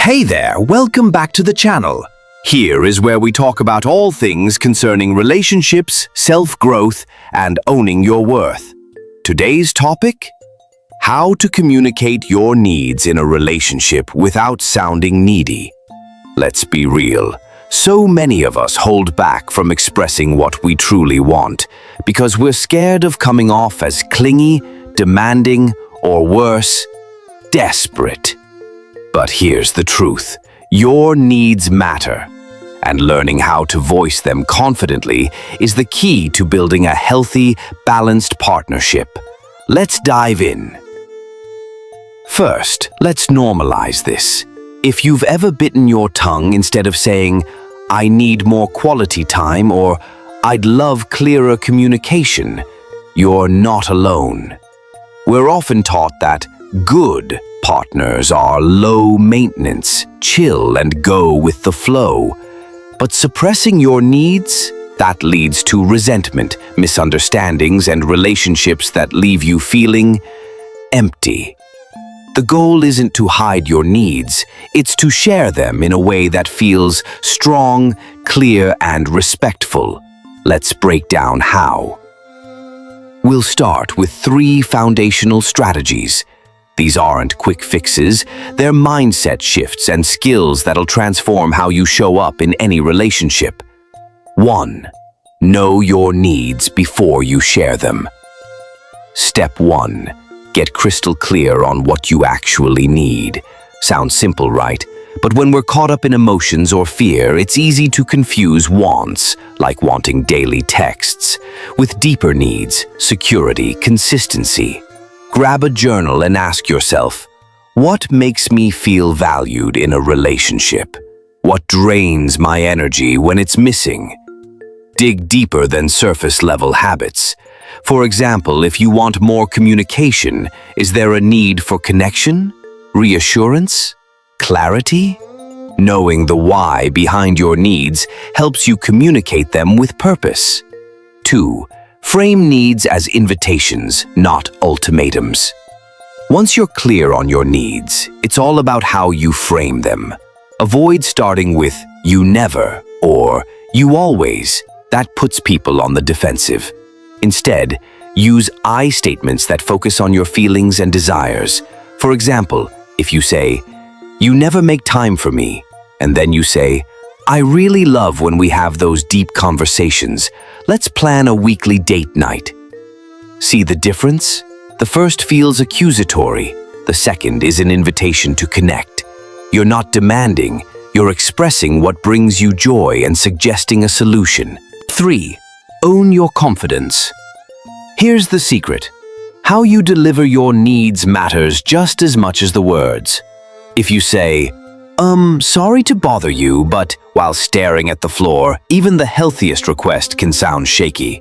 Hey there, welcome back to the channel. Here is where we talk about all things concerning relationships, self-growth, and owning your worth. Today's topic? How to communicate your needs in a relationship without sounding needy. Let's be real. So many of us hold back from expressing what we truly want because we're scared of coming off as clingy, demanding, or worse, desperate. But here's the truth. Your needs matter, and learning how to voice them confidently is the key to building a healthy, balanced partnership. Let's dive in. First, let's normalize this. If you've ever bitten your tongue instead of saying, "I need more quality time," or "I'd love clearer communication," you're not alone. We're often taught that good partners are low maintenance, chill, and go with the flow. But suppressing your needs, that leads to resentment, misunderstandings, and relationships that leave you feeling empty. The goal isn't to hide your needs, it's to share them in a way that feels strong, clear, and respectful. Let's break down how. We'll start with 3 foundational strategies. These aren't quick fixes, they're mindset shifts and skills that'll transform how you show up in any relationship. 1. Know your needs before you share them. Step 1. Get crystal clear on what you actually need. Sounds simple, right? But when we're caught up in emotions or fear, it's easy to confuse wants, like wanting daily texts, with deeper needs, security, consistency. Grab a journal and ask yourself, what makes me feel valued in a relationship? What drains my energy when it's missing? Dig deeper than surface-level habits. For example, if you want more communication, is there a need for connection, reassurance, clarity? Knowing the why behind your needs helps you communicate them with purpose. 2. Frame needs as invitations, not ultimatums. Once you're clear on your needs, it's all about how you frame them. Avoid starting with "you never" or "you always." That puts people on the defensive. Instead, use I statements that focus on your feelings and desires. For example, if you say, "You never make time for me," and then you say, "I really love when we have those deep conversations. Let's plan a weekly date night." See the difference? The first feels accusatory. The second is an invitation to connect. You're not demanding, you're expressing what brings you joy and suggesting a solution. 3. Own your confidence. Here's the secret. How you deliver your needs matters just as much as the words. If you say, "Sorry to bother you, but," while staring at the floor, even the healthiest request can sound shaky.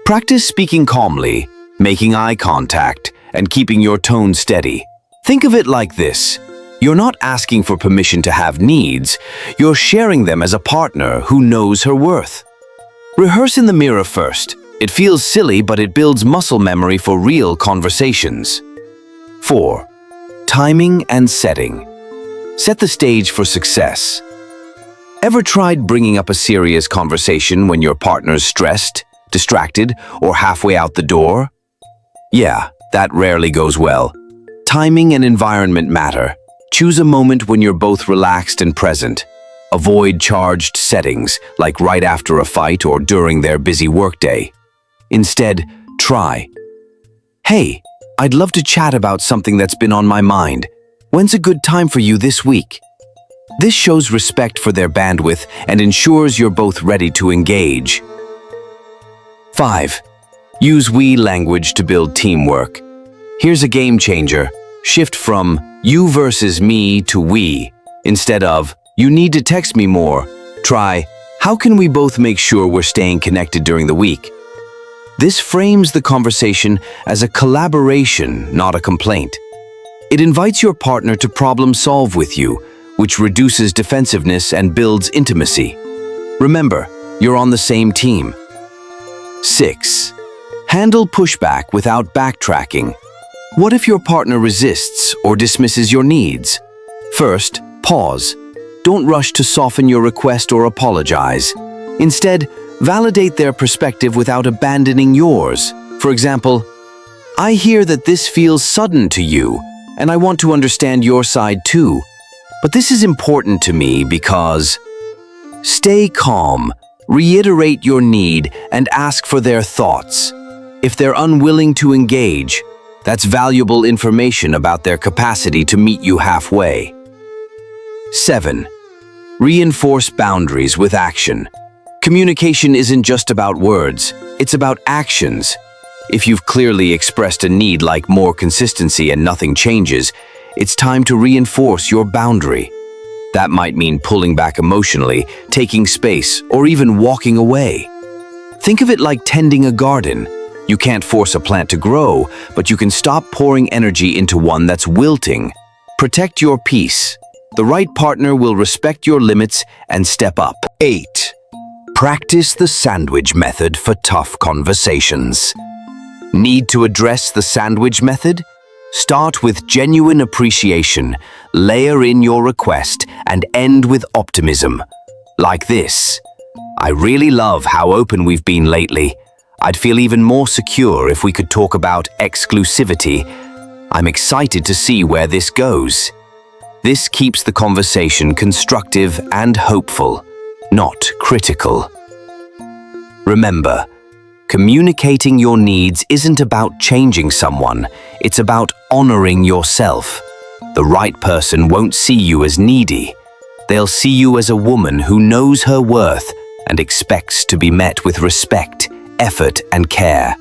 Practice speaking calmly, making eye contact, and keeping your tone steady. Think of it like this. You're not asking for permission to have needs, you're sharing them as a partner who knows her worth. Rehearse in the mirror first. It feels silly, but it builds muscle memory for real conversations. 4. Timing and setting. Set the stage for success. Ever tried bringing up a serious conversation when your partner's stressed, distracted, or halfway out the door? Yeah, that rarely goes well. Timing and environment matter. Choose a moment when you're both relaxed and present. Avoid charged settings, like right after a fight or during their busy workday. Instead, try, "Hey, I'd love to chat about something that's been on my mind. When's a good time for you this week?" This shows respect for their bandwidth and ensures you're both ready to engage. 5. Use we language to build teamwork. Here's a game changer. Shift from "you versus me" to "we." Instead of "you need to text me more," try "how can we both make sure we're staying connected during the week?" This frames the conversation as a collaboration, not a complaint. It invites your partner to problem solve with you, which reduces defensiveness and builds intimacy. Remember, you're on the same team. 6. Handle pushback without backtracking. What if your partner resists or dismisses your needs? First, Pause. Don't rush to soften your request or apologize. Instead, validate their perspective without abandoning yours. For example, I hear that this feels sudden to you, and I want to understand your side too. But this is important to me because... Stay calm, reiterate your need, and ask for their thoughts. If they're unwilling to engage, that's valuable information about their capacity to meet you halfway. 7. Reinforce boundaries with action. Communication isn't just about words, it's about actions. If you've clearly expressed a need like more consistency and nothing changes, it's time to reinforce your boundary. That might mean pulling back emotionally, taking space, or even walking away. Think of it like tending a garden. You can't force a plant to grow, but you can stop pouring energy into one that's wilting. Protect your peace. The right partner will respect your limits and step up. 8. Practice the sandwich method for tough conversations. Need to address the sandwich method? Start with genuine appreciation, layer in your request, and end with optimism. Like this: I really love how open we've been lately. I'd feel even more secure if we could talk about exclusivity. I'm excited to see where this goes. This keeps the conversation constructive and hopeful, not critical. Remember, communicating your needs isn't about changing someone, it's about honoring yourself. The right person won't see you as needy. They'll see you as a woman who knows her worth and expects to be met with respect, effort, and care.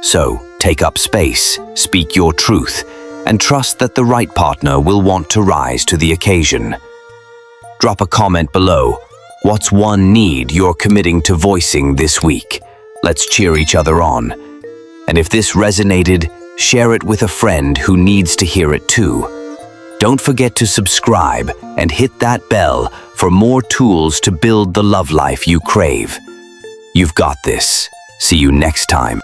So, take up space, speak your truth, and trust that the right partner will want to rise to the occasion. Drop a comment below. What's one need you're committing to voicing this week? Let's cheer each other on. And if this resonated, share it with a friend who needs to hear it too. Don't forget to subscribe and hit that bell for more tools to build the love life you crave. You've got this. See you next time.